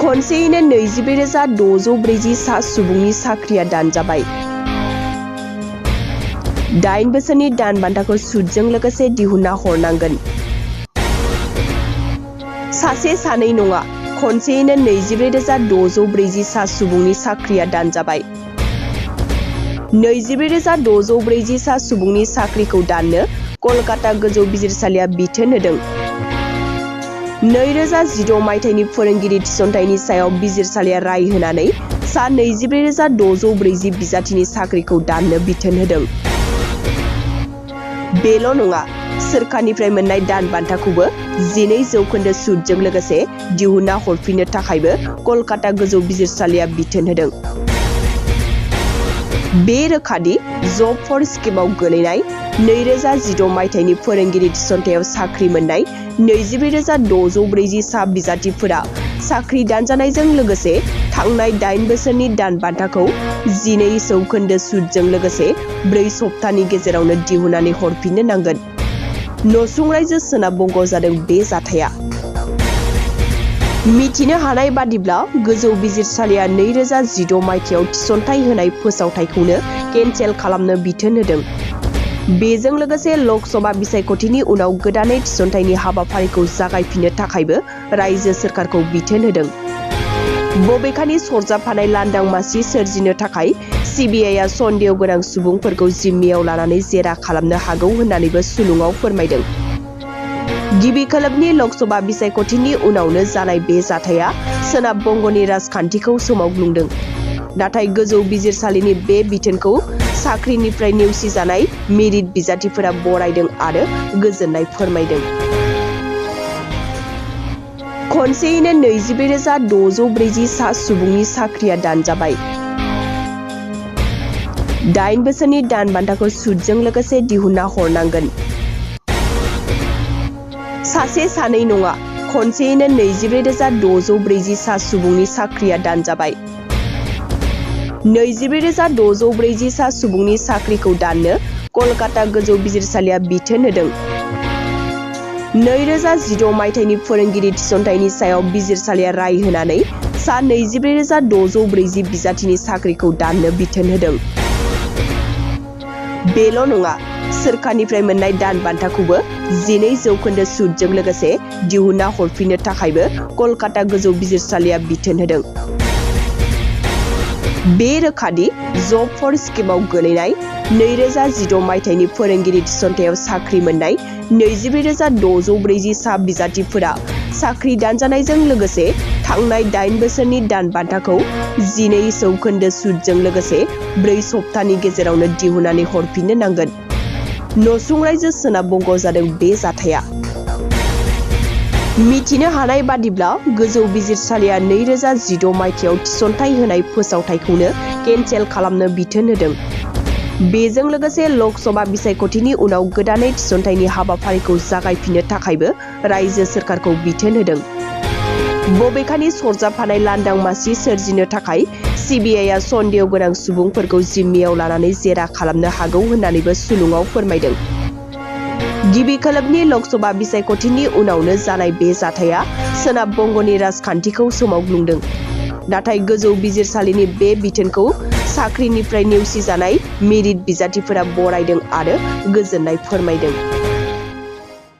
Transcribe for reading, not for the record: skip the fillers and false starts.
खनसेयैनो 22,640 सा सुबुंनि साख्रिया दानजाबाय। 8 बोसोरनि दान बान्थाखौ सुदजों लोगोसे दिहुनना हरनांगोन। सासे सानै नङा, खनसेयैनो 24,640 सा सुबुंनि साख्रिया दानजाबाय। 24,640 सा सुबुंनि साख्रिखौ दाननो कलकाता गोजौ बिजिरसालिया बिथोन होदों। 2016 मायथाइनि फोरोंगिरि थिसनथाइनि सायाव बिजिरसालिया राय होनानै सा 24,640 बिजाथिनि साख्रिखौ दाननो बिथोन होदों। बेल' नङा, सोरखारनिफ्राय मोननाय दान बान्थाखौबो 12% सुदजों लोगोसे दिहुनना हरफिननो थाखायबो कलकाता गोजौ बिजिरसालिया बिथोन होदों। बे रोखादि जब फर स्किमआव गोलैनाय 2016 मायथाइनि फोरोंगिरि थिसनथायाव साख्रि मोननाय 24,640 सा बिजाथिफोरा साख्रि दानजानायजों लोगोसे थांनाय 8 बोसोरनि दान बान्थाखौ 12% सुदजों लोगोसे 4 सप्तानि गेजेरावनो दिहुननानै हरफिननो नांगोन। नसुं रायजो सोनाब बंग'आव जादों बे जाथाया। मिथिनो हानाय बादिब्ला गोजौ बिजिरसालिया 2016 मायथाइयाव थिसनथाइ होनाय फोसावथायखौनो केन्सेल खालामनो बिथोन होदों। बेजों लोगोसे लकसभा बिसायख'थिनि उनाव गोदानै थिसनथाइनि हाबाफारिखौ जागायफिननो थाखायबो रायजो सोरखारखौ बिथोन होदों। बबेखानि सरजाबफानाय लांदां मासि सोरजिनो थाखाय सिबिआइआ सन्देह गोनां सुबुंफोरखौ जिम्मियाव लानानै जेरा खालामनो हागौ होननानैबो सुलुङाव फोरमायदों। गिबि खोलोबनि लकसभा बिसायख'थिनि उनावनो जानाय बे जाथाया सोनाब बंग'नि राजखान्थिखौ सोमावग्लुंदों। नाथाय गोजौ बिजिरसालिनि बे बिथोनखौ साख्रिनिफ्राय नेवसिजानाय मेरिट बिजाथिफोरा बरायदों आरो गोजोननाय फोरमायदों। खनसेयैनो 24,640 सा सुबुंनि साख्रिया दानजाबाय। 8 बोसोरनि दान बान्थाखौ सुदजों लोगोसे दिहुनना हरनांगोन। सासे सानै नङा, खनसेयैनो 24,640 सा सुबुंनि साख्रिया दानजाबाय। 24,640 सा सुबुंनि साख्रिखौ दाननो कलकाता गोजौ बिजिरसालिया बिथोन होदों। 2016 मायथाइनि फोरोंगिरि थिसनथाइनि सायाव बिजिरसालिया राय होनानै सा 24,640 बिजाथिनि साख्रिखौ दाननो बिथोन होदों। बेल' नङा, सोरखारनिफ्राय मोननाय दान बान्थाखौबो 12% सुदजों लोगोसे दिहुनना हरफिननो थाखायबो कलकाता गोजौ बिजिरसालिया बिथोन होदों। बे रोखादि जब फर स्किमआव गोलैनाय 2016 मायथाइनि फोरोंगिरि थिसनथायाव साख्रि मोननाय 24,640 सा बिजाथिफोरा साख्रि दानजानायजों लोगोसे थांनाय 8 बोसोरनि दान बान्थाखौ 12% सुदजों लोगोसे 4 सप्तानि गेजेरावनो दिहुननानै हरफिननो नांगोन। नसुं रायजो सोनाब बंग'आव जादों बे जाथाया। मिथिनो हानाय बादिब्ला गोजौ बिजिरसालिया 2016 मायथाइयाव थिसनथाइ होनाय फोसावथायखौनो केन्सेल खालामनो बिथोन होदों। बेजों लोगोसे लकसभा बिसायख'थिनि उनाव गोदानै थिसनथाइनि हाबाफारिखौ जागायफिननो थाखायबो रायजो सोरखारखौ बिथोन होदों। बबेखानि सरजाबफानाय लांदां मासि सोरजिनो थाखाय सिबिआइआ सन्देह गोनां सुबुंफोरखौ जिम्मियाव लानानै जेरा खालामनो हागौ होननानैबो सुलुङाव फोरमायदों। गिबि खोलोबनि लकसभा बिसायख'थिनि उनावनो जानाय बे जाथाया सोनाब बंग'नि राजखान्थिखौ सोमावग्लुंदों। नाथाय गोजौ बिजिरसालिनि बे बिथोनखौ साख्रिनिफ्राय नेवसिजानाय मेरिट बिजाथिफोरा बरायदों आरो गोजोननाय फोरमायदों।